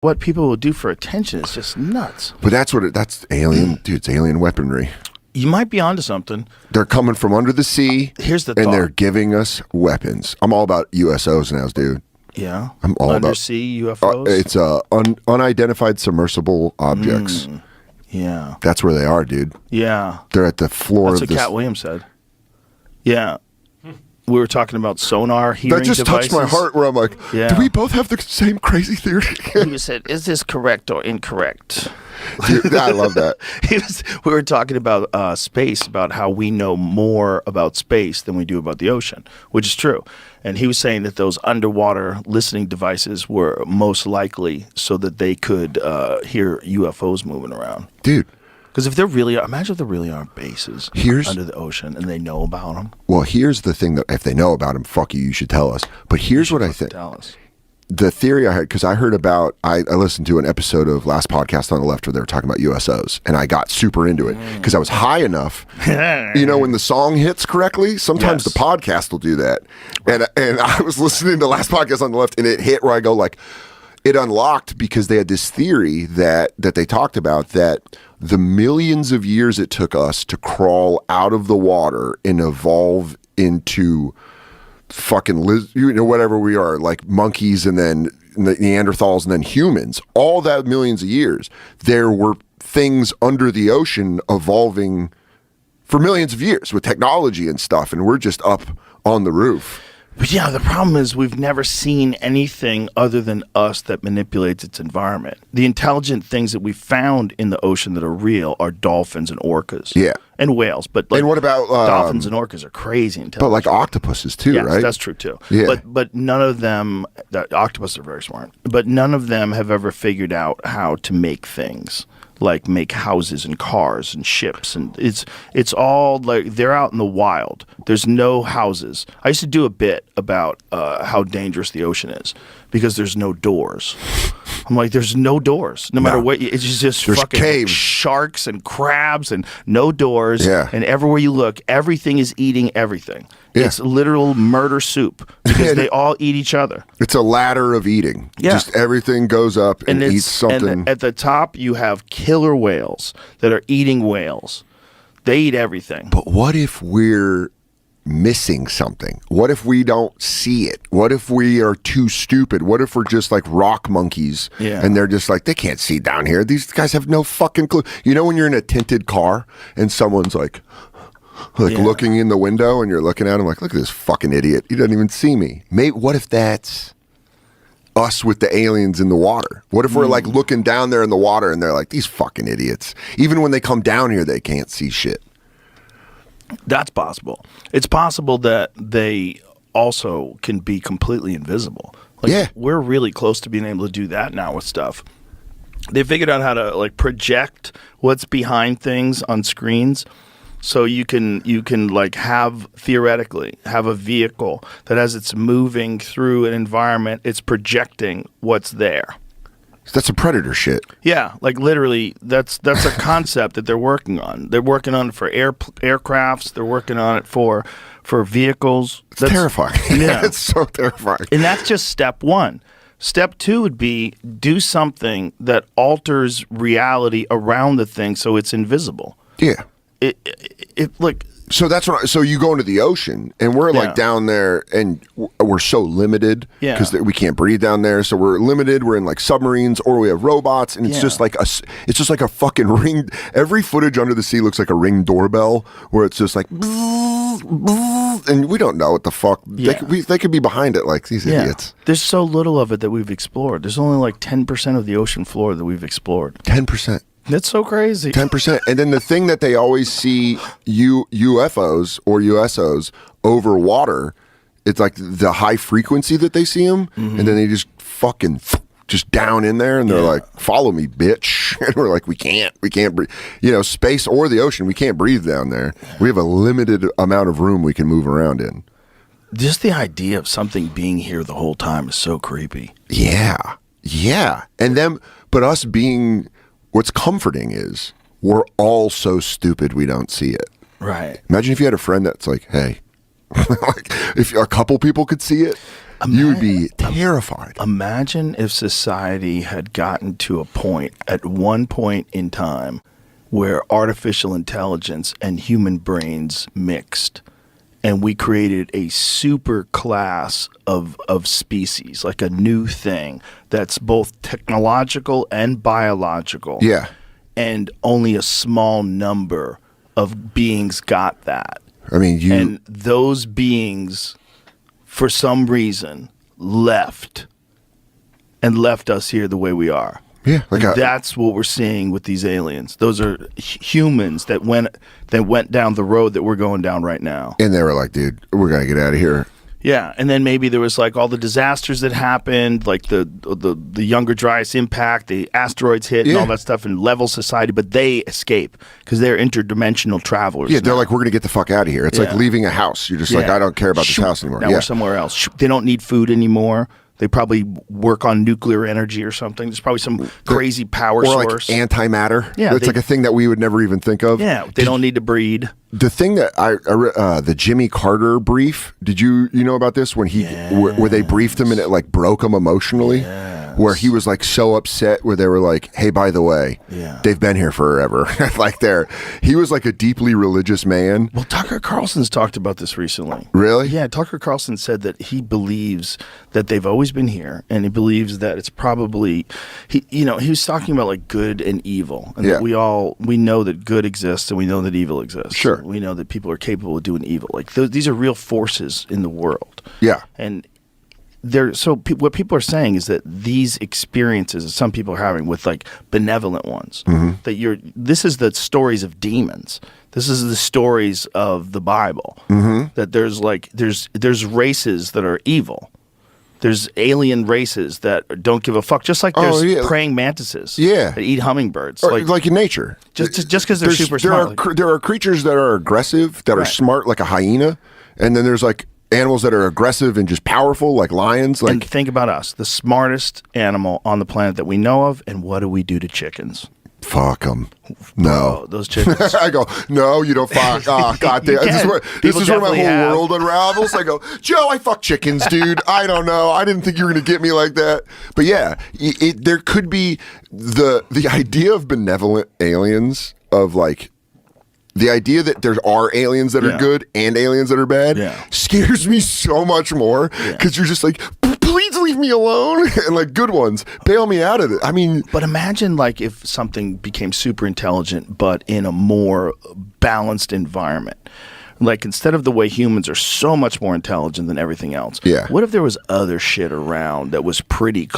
what people will do for attention is just nuts. But that's alien, dude. It's alien weaponry. You might be onto something. They're coming from under the sea. Here's the and thought. They're giving us weapons. I'm all about USOs now, dude. Yeah. I'm all undersea UFOs. It's unidentified submersible objects. Yeah. That's where they are, dude. Yeah. They're at the floor That's of what this. Cat Williams said. Yeah. We were talking about sonar hearing That just devices. touched my heart where I'm like, do we both have the same crazy theory? He said, is this correct or incorrect? Dude, I love that. We were talking about space, about how we know more about space than we do about the ocean, which is true. And he was saying that those underwater listening devices were most likely so that they could hear UFOs moving around. Dude. Because imagine if there really are bases under the ocean and they know about them. Well, here's the thing that if they know about them, fuck you, you should tell us. But here's what I think. Tell us. The theory I had, because I heard about, I listened to an episode of Last Podcast on the Left where they were talking about USOs, and I got super into it because I was high enough. You know, when the song hits correctly, sometimes the podcast will do that. And I was listening to Last Podcast on the Left, and it hit where I go like, it unlocked because they had this theory that they talked about that the millions of years it took us to crawl out of the water and evolve into fucking whatever we are, like monkeys and then the Neanderthals and then humans, all that millions of years, there were things under the ocean evolving for millions of years with technology and stuff, and we're just up on the roof. But yeah, the problem is we've never seen anything other than us that manipulates its environment. The intelligent things that we found in the ocean that are real are dolphins and orcas. Yeah. And whales. But and what about dolphins and orcas are crazy intelligent. But like octopuses too, yes, right? That's true too. Yeah. But none of them, octopuses are very smart, but none of them have ever figured out how to make things. Like make houses and cars and ships, and it's all like they're out in the wild. There's no houses. I used to do a bit about how dangerous the ocean is because there's no doors. I'm like, there's no doors. No matter what, it's just there's fucking caves. Sharks and crabs and no doors. Yeah. And everywhere you look, everything is eating everything. Yeah. It's literal murder soup because they all eat each other. It's a ladder of eating. Yeah. Just everything goes up and eats something. And at the top, you have killer whales that are eating whales. They eat everything. But what if we're missing something? What if we don't see it? What if we are too stupid? What if we're just like rock monkeys and they're just like, they can't see down here. These guys have no fucking clue. You know when you're in a tinted car and someone's like looking in the window and you're looking at him like, look at this fucking idiot. He doesn't even see me. Maybe what if that's us with the aliens in the water? What if we're like looking down there in the water and they're like, these fucking idiots. Even when they come down here, they can't see shit. That's possible. It's possible that they also can be completely invisible. Like, we're really close to being able to do that now with stuff. They figured out how to like project what's behind things on screens. So you can like theoretically have a vehicle that as it's moving through an environment, it's projecting what's there. That's some Predator shit. Yeah, like literally, that's a concept that they're working on. They're working on it for aircrafts. They're working on it for vehicles. That's terrifying. Yeah, it's so terrifying. And that's just step one. Step two would be do something that alters reality around the thing so it's invisible. Yeah. So that's what. So you go into the ocean, and we're like down there, and we're so limited because we can't breathe down there. So we're limited. We're in like submarines, or we have robots, and it's just like a fucking ring. Every footage under the sea looks like a Ring doorbell, where it's just like, and we don't know what the fuck. Yeah. They could be behind it, like these idiots. There's so little of it that we've explored. There's only like 10% of the ocean floor that we've explored. 10%. That's so crazy. 10%. And then the thing that they always see UFOs or USOs over water, it's like the high frequency that they see them, and then they just fucking just down in there, and they're like, follow me, bitch. And we're like, we can't breathe. You know, space or the ocean, we can't breathe down there. We have a limited amount of room we can move around in. Just the idea of something being here the whole time is so creepy. Yeah. Yeah. And then, but us being... What's comforting is we're all so stupid we don't see it. Right. Imagine if you had a friend that's like, hey, Like, if a couple people could see it, you would be terrified. Imagine if society had gotten to a point, at one point in time, where artificial intelligence and human brains mixed, and we created a super class of species, like a new thing that's both technological and biological. Yeah. And only a small number of beings got that. I mean, and those beings, for some reason, left us here the way we are. Yeah, That's what we're seeing with these aliens. Those are humans that went down the road that we're going down right now. And they were like, dude, we're going to get out of here. Yeah, and then maybe there was like all the disasters that happened, like the Younger Dryas impact, the asteroids hit, and all that stuff, and level society. But they escape because they're interdimensional travelers. Yeah, they're like, we're going to get the fuck out of here. It's like leaving a house. You're just like, I don't care about this house anymore. Now we're somewhere else. They don't need food anymore. They probably work on nuclear energy or something. There's probably some crazy power source. Or like antimatter. Yeah, it's like a thing that we would never even think of. Yeah, they don't need to breed. The thing that the Jimmy Carter brief, did you know about this? When where they briefed him and it like broke him emotionally? Where he was like so upset where they were like, hey, by the way, they've been here forever. Like he was like a deeply religious man. Well, Tucker Carlson's talked about this recently. Really? Yeah, Tucker Carlson said that he believes that they've always been here, and he believes that it's probably, he was talking about like good and evil, and that we know that good exists and we know that evil exists. Sure. We know that people are capable of doing evil. Like these are real forces in the world. Yeah. And what people are saying is that these experiences that some people are having with like benevolent ones, that this is the stories of demons. This is the stories of the Bible. That there's races that are evil. There's alien races that don't give a fuck. Just like there's praying mantises that eat hummingbirds. Or like in nature. Just because they're super smart. There are creatures that are aggressive, that are smart, like a hyena. And then there's like animals that are aggressive and just powerful, like lions. And think about us, the smartest animal on the planet that we know of, and what do we do to chickens? Fuck them. No. Those chickens. I go, no, you don't fuck. Oh, God damn. This is where my whole world unravels. I go, Joe, I fuck chickens, dude. I don't know. I didn't think you were going to get me like that. But yeah, there could be the idea of benevolent aliens, of like, the idea that there are aliens that are good and aliens that are bad scares me so much more, because you're just like, please leave me alone. And like, good ones, bail me out of it. I mean, but imagine like if something became super intelligent, but in a more balanced environment. Like, instead of the way humans are so much more intelligent than everything else, what if there was other shit around that was pretty